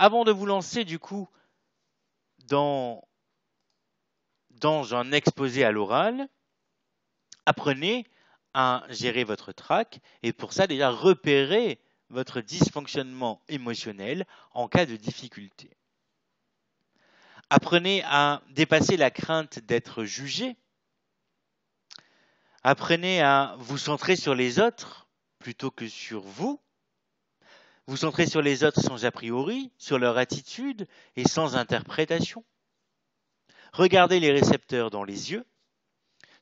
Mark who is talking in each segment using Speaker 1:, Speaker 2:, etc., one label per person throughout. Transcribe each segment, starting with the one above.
Speaker 1: Avant de vous lancer du coup dans un exposé à l'oral, apprenez à gérer votre trac et pour ça déjà repérez votre dysfonctionnement émotionnel en cas de difficulté. Apprenez à dépasser la crainte d'être jugé. Apprenez à vous centrer sur les autres plutôt que sur vous. Vous centrez sur les autres sans a priori, sur leur attitude et sans interprétation. Regardez les récepteurs dans les yeux.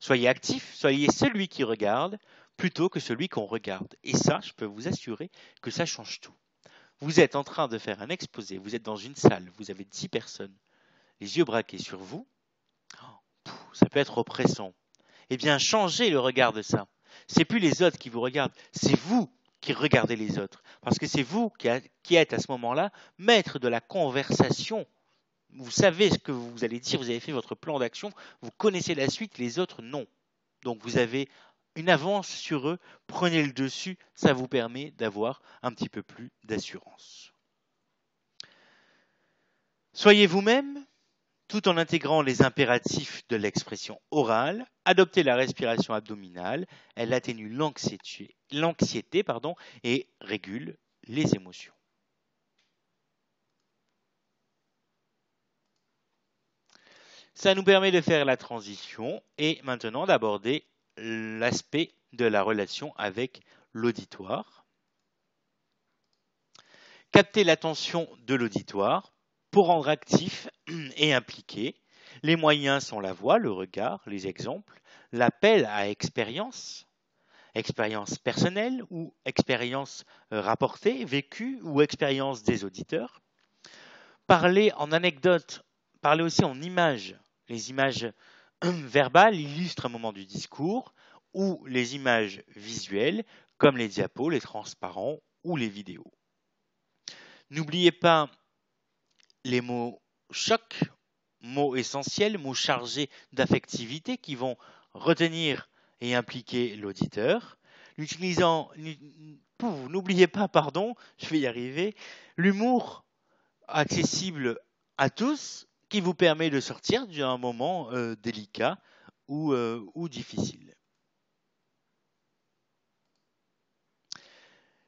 Speaker 1: Soyez actif, soyez celui qui regarde plutôt que celui qu'on regarde. Et ça, je peux vous assurer que ça change tout. Vous êtes en train de faire un exposé, vous êtes dans une salle, vous avez 10 personnes, les yeux braqués sur vous. Ça peut être oppressant. Eh bien, changez le regard de ça. C'est plus les autres qui vous regardent, c'est vous qui regardez les autres. Parce que c'est vous qui êtes à ce moment-là maître de la conversation. Vous savez ce que vous allez dire, vous avez fait votre plan d'action, vous connaissez la suite, les autres non. Donc vous avez une avance sur eux, prenez le dessus, ça vous permet d'avoir un petit peu plus d'assurance. Soyez vous-même, tout en intégrant les impératifs de l'expression orale, adoptez la respiration abdominale, elle atténue l'anxiété et régule les émotions. Ça nous permet de faire la transition et maintenant d'aborder l'aspect de la relation avec l'auditoire. Capter l'attention de l'auditoire pour rendre actif et impliqué. Les moyens sont la voix, le regard, les exemples, l'appel à expérience personnelle ou expérience rapportée, vécue ou expérience des auditeurs. Parler en anecdote, parler aussi en images. Les images verbales illustrent un moment du discours ou les images visuelles comme les diapos, les transparents ou les vidéos. N'oubliez pas les mots chocs, mots essentiels, mots chargés d'affectivité qui vont retenir et impliquer l'auditeur. N'oubliez pas, je vais y arriver, l'humour accessible à tous qui vous permet de sortir d'un moment délicat ou difficile.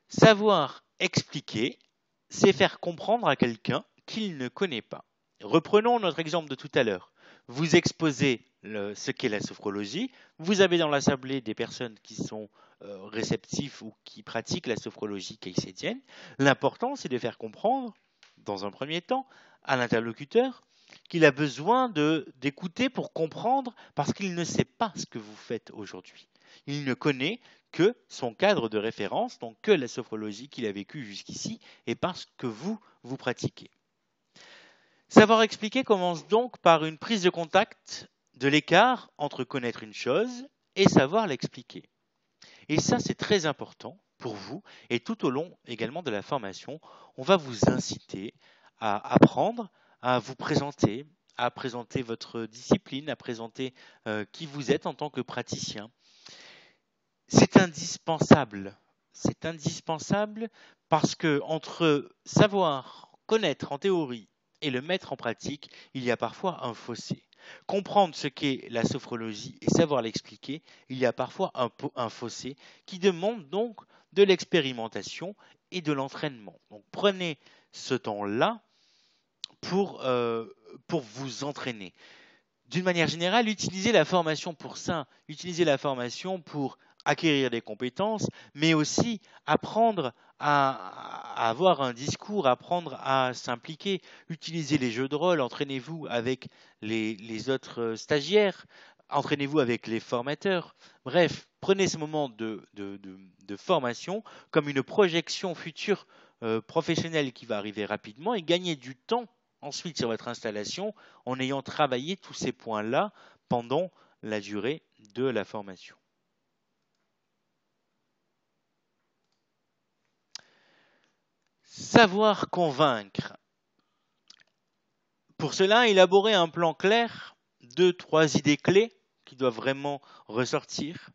Speaker 1: Savoir expliquer, c'est faire comprendre à quelqu'un qu'il ne connaît pas. Reprenons notre exemple de tout à l'heure. Vous exposez ce qu'est la sophrologie. Vous avez dans l'assemblée des personnes qui sont réceptifs ou qui pratiquent la sophrologie keynesienne. L'important, c'est de faire comprendre, dans un premier temps, à l'interlocuteur qu'il a besoin d'écouter pour comprendre parce qu'il ne sait pas ce que vous faites aujourd'hui. Il ne connaît que son cadre de référence, donc que la sophrologie qu'il a vécue jusqu'ici et parce que vous pratiquez. Savoir expliquer commence donc par une prise de contact de l'écart entre connaître une chose et savoir l'expliquer. Et ça, c'est très important pour vous et tout au long également de la formation, on va vous inciter à apprendre, à vous présenter, à présenter votre discipline, à présenter qui vous êtes en tant que praticien. C'est indispensable. C'est indispensable parce que entre savoir, connaître en théorie et le mettre en pratique, il y a parfois un fossé. Comprendre ce qu'est la sophrologie et savoir l'expliquer, il y a parfois un fossé qui demande donc de l'expérimentation et de l'entraînement. Donc prenez ce temps-là pour vous entraîner. D'une manière générale, utilisez la formation pour ça, utilisez la formation pour acquérir des compétences, mais aussi apprendre à avoir un discours, apprendre à s'impliquer, utilisez les jeux de rôle, entraînez-vous avec les autres stagiaires, entraînez-vous avec les formateurs. Bref, prenez ce moment de formation comme une projection future professionnelle qui va arriver rapidement et gagnez du temps ensuite sur votre installation en ayant travaillé tous ces points-là pendant la durée de la formation. Savoir convaincre. Pour cela, élaborer un plan clair, 2-3 idées clés qui doivent vraiment ressortir.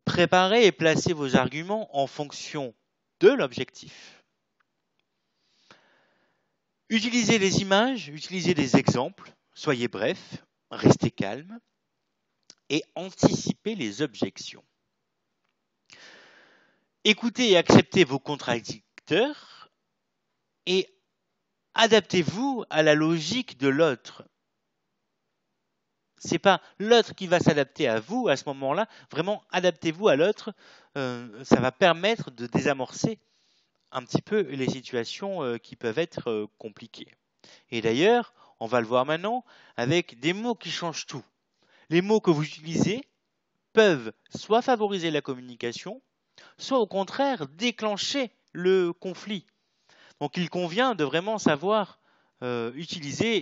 Speaker 1: Préparer et placer vos arguments en fonction de l'objectif. Utilisez les images, utilisez des exemples, soyez bref, restez calme et anticipez les objections. Écoutez et acceptez vos contradicteurs et adaptez-vous à la logique de l'autre. C'est pas l'autre qui va s'adapter à vous à ce moment-là. Vraiment, adaptez-vous à l'autre. Ça va permettre de désamorcer un petit peu les situations qui peuvent être compliquées. Et d'ailleurs, on va le voir maintenant avec des mots qui changent tout. Les mots que vous utilisez peuvent soit favoriser la communication, soit au contraire déclencher le conflit. Donc il convient de vraiment savoir utiliser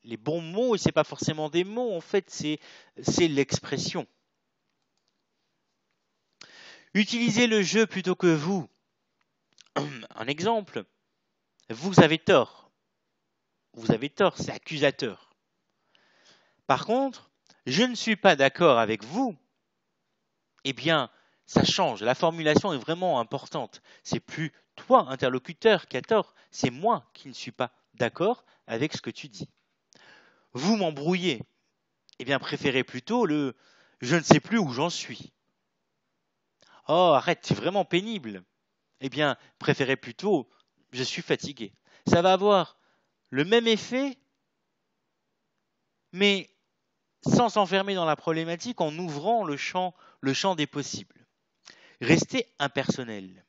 Speaker 1: les bons mots, et ce n'est pas forcément des mots, en fait, c'est l'expression. Utilisez le je plutôt que vous. Un exemple, vous avez tort. Vous avez tort, c'est accusateur. Par contre, je ne suis pas d'accord avec vous, eh bien, ça change. La formulation est vraiment importante. C'est plus toi, interlocuteur, qui as tort, c'est moi qui ne suis pas d'accord avec ce que tu dis. Vous m'embrouillez. Eh bien, préférez plutôt le je ne sais plus où j'en suis. Oh, arrête, c'est vraiment pénible. Eh bien, préférez plutôt je suis fatigué. Ça va avoir le même effet, mais sans s'enfermer dans la problématique, en ouvrant le champ des possibles. Restez impersonnel.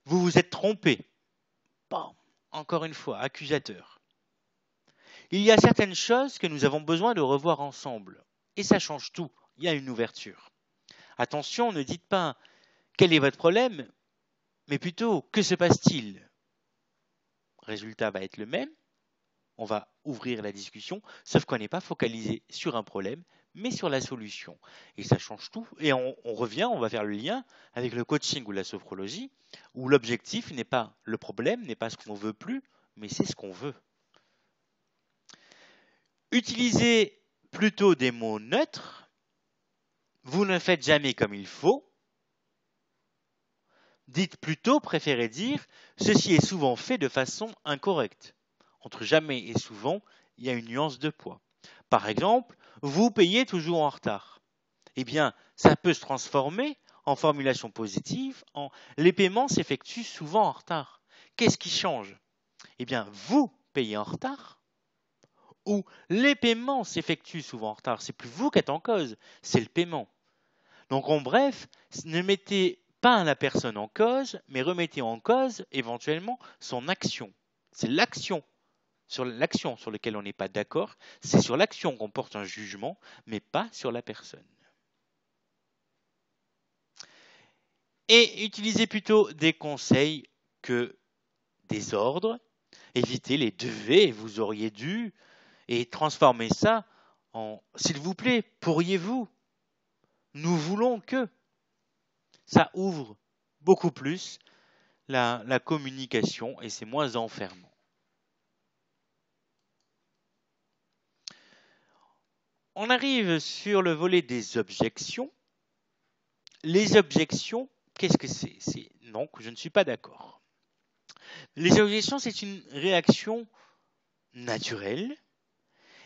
Speaker 1: Vous vous êtes trompé. Bon, encore une fois, accusateur. Il y a certaines choses que nous avons besoin de revoir ensemble. Et ça change tout. Il y a une ouverture. Attention, ne dites pas quel est votre problème, mais plutôt que se passe-t-il? Résultat va être le même. On va ouvrir la discussion, sauf qu'on n'est pas focalisé sur un problème, mais sur la solution. Et ça change tout. Et on revient, on va faire le lien avec le coaching ou la sophrologie, où l'objectif n'est pas le problème, n'est pas ce qu'on ne veut plus, mais c'est ce qu'on veut. Utilisez plutôt des mots neutres. Vous ne faites jamais comme il faut. Dites plutôt, préférez dire, ceci est souvent fait de façon incorrecte. Entre jamais et souvent, il y a une nuance de poids. Par exemple, vous payez toujours en retard. Eh bien, ça peut se transformer en formulation positive, en les paiements s'effectuent souvent en retard. Qu'est-ce qui change? Eh bien, vous payez en retard ou les paiements s'effectuent souvent en retard. C'est plus vous qui êtes en cause, c'est le paiement. Donc en bref, ne mettez pas la personne en cause, mais remettez en cause éventuellement son action. C'est l'action sur laquelle on n'est pas d'accord, c'est sur l'action qu'on porte un jugement, mais pas sur la personne. Et utilisez plutôt des conseils que des ordres. Évitez les devez, vous auriez dû, et transformez ça en s'il vous plaît, pourriez-vous? Nous voulons que. Ça ouvre beaucoup plus la communication et c'est moins enfermant. On arrive sur le volet des objections. Les objections, qu'est-ce que c'est? C'est non, je ne suis pas d'accord. Les objections, c'est une réaction naturelle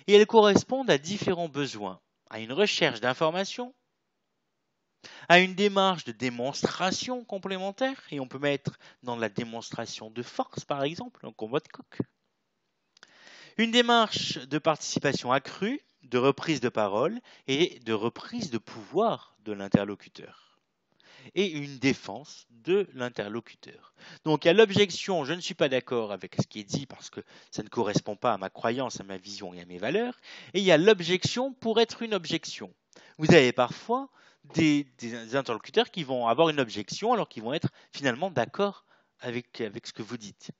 Speaker 1: et elles correspondent à différents besoins, à une recherche d'information, à une démarche de démonstration complémentaire, et on peut mettre dans la démonstration de force, par exemple, un combat de coq. Une démarche de participation accrue, de reprise de parole et de reprise de pouvoir de l'interlocuteur. Et une défense de l'interlocuteur. Donc il y a l'objection, je ne suis pas d'accord avec ce qui est dit parce que ça ne correspond pas à ma croyance, à ma vision et à mes valeurs. Et il y a l'objection pour être une objection. Vous avez parfois des interlocuteurs qui vont avoir une objection alors qu'ils vont être finalement d'accord avec ce que vous dites.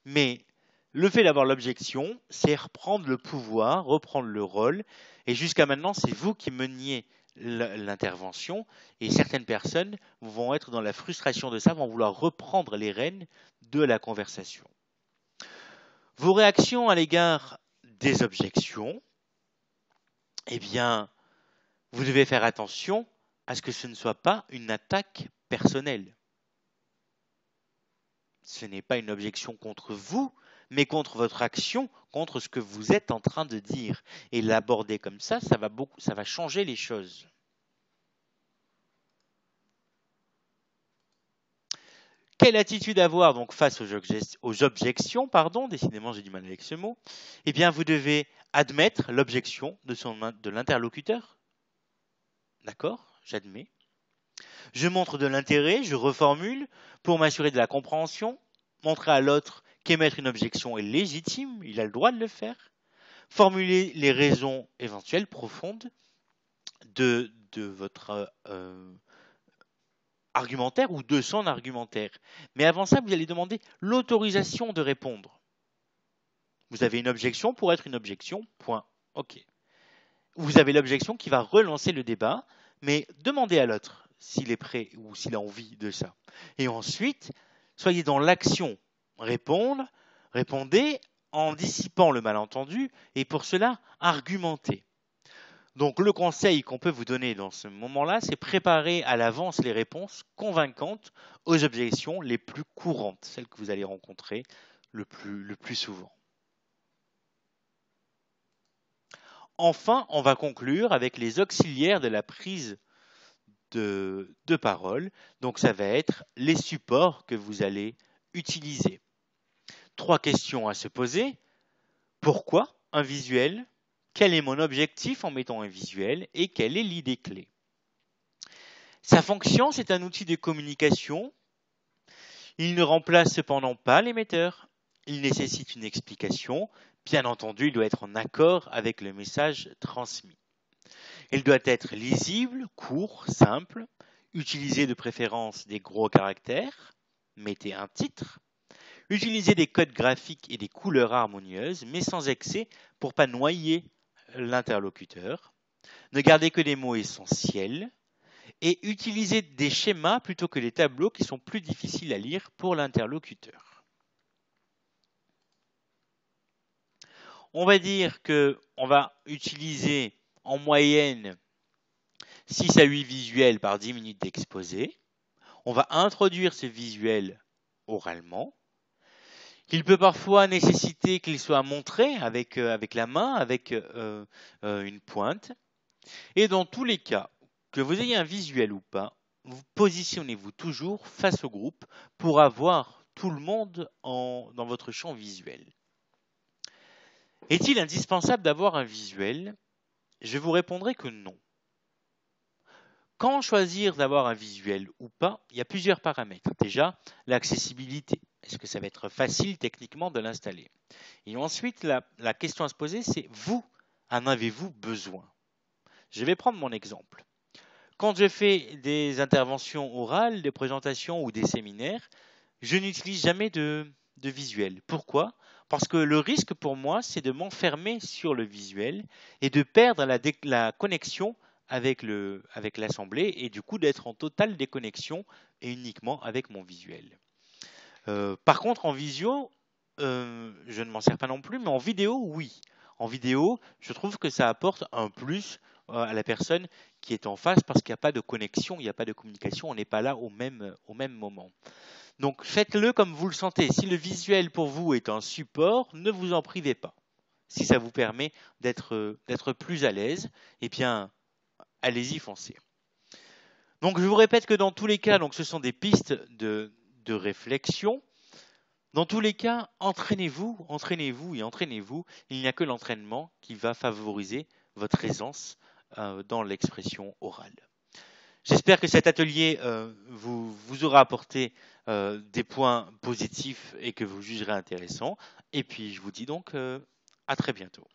Speaker 1: Mais le fait d'avoir l'objection, c'est reprendre le pouvoir, reprendre le rôle. Et jusqu'à maintenant, c'est vous qui meniez l'intervention. Et certaines personnes vont être dans la frustration de ça, vont vouloir reprendre les rênes de la conversation. Vos réactions à l'égard des objections, eh bien, vous devez faire attention à ce que ce ne soit pas une attaque personnelle. ce n'est pas une objection contre vous, mais contre votre action, contre ce que vous êtes en train de dire. Et l'aborder comme ça va changer les choses. Quelle attitude avoir donc face aux objections, décidément j'ai du mal avec ce mot. Eh bien, vous devez admettre l'objection de l'interlocuteur. D'accord, j'admets. Je montre de l'intérêt, je reformule pour m'assurer de la compréhension, montrer à l'autre qu'émettre une objection est légitime, il a le droit de le faire. Formuler les raisons éventuelles profondes de votre argumentaire ou de son argumentaire. Mais avant ça, vous allez demander l'autorisation de répondre. Vous avez une objection pour être une objection, point. OK. Vous avez l'objection qui va relancer le débat, mais demandez à l'autre s'il est prêt ou s'il a envie de ça. Et ensuite, soyez dans l'action. Répondez en dissipant le malentendu et pour cela, argumentez. Donc le conseil qu'on peut vous donner dans ce moment-là, c'est préparer à l'avance les réponses convaincantes aux objections les plus courantes, celles que vous allez rencontrer le plus souvent. Enfin, on va conclure avec les auxiliaires de la prise de parole. Donc ça va être les supports que vous allez utiliser. 3 questions à se poser. Pourquoi un visuel ? Quel est mon objectif en mettant un visuel et quelle est l'idée clé? Sa fonction, c'est un outil de communication. Il ne remplace cependant pas l'émetteur. Il nécessite une explication. Bien entendu, il doit être en accord avec le message transmis. Il doit être lisible, court, simple. Utilisez de préférence des gros caractères. Mettez un titre. Utilisez des codes graphiques et des couleurs harmonieuses, mais sans excès pour pas noyer l'interlocuteur. Ne gardez que des mots essentiels et utilisez des schémas plutôt que les tableaux qui sont plus difficiles à lire pour l'interlocuteur. On va dire qu'on va utiliser en moyenne 6 à 8 visuels par 10 minutes d'exposé. On va introduire ce visuel oralement. Il peut parfois nécessiter qu'il soit montré avec la main, avec une pointe. Et dans tous les cas, que vous ayez un visuel ou pas, vous positionnez-vous toujours face au groupe pour avoir tout le monde dans votre champ visuel. Est-il indispensable d'avoir un visuel ? Je vous répondrai que non. Quand choisir d'avoir un visuel ou pas, il y a plusieurs paramètres. Déjà, l'accessibilité. Est-ce que ça va être facile techniquement de l'installer? Et ensuite, la question à se poser, c'est vous, en avez-vous besoin? Je vais prendre mon exemple. Quand je fais des interventions orales, des présentations ou des séminaires, je n'utilise jamais de visuel. Pourquoi? Parce que le risque pour moi, c'est de m'enfermer sur le visuel et de perdre la connexion avec l'assemblée et du coup d'être en totale déconnexion et uniquement avec mon visuel. Par contre, en visio, je ne m'en sers pas non plus, mais en vidéo, oui. En vidéo, je trouve que ça apporte un plus à la personne qui est en face parce qu'il n'y a pas de connexion, il n'y a pas de communication, on n'est pas là au même moment. Donc faites-le comme vous le sentez. Si le visuel pour vous est un support, ne vous en privez pas. Si ça vous permet d'être plus à l'aise, eh bien, allez-y, foncez. Donc je vous répète que dans tous les cas, donc, ce sont des pistes de réflexion. Dans tous les cas, entraînez-vous. Il n'y a que l'entraînement qui va favoriser votre aisance dans l'expression orale. J'espère que cet atelier vous aura apporté des points positifs et que vous jugerez intéressants. Et puis, je vous dis donc à très bientôt.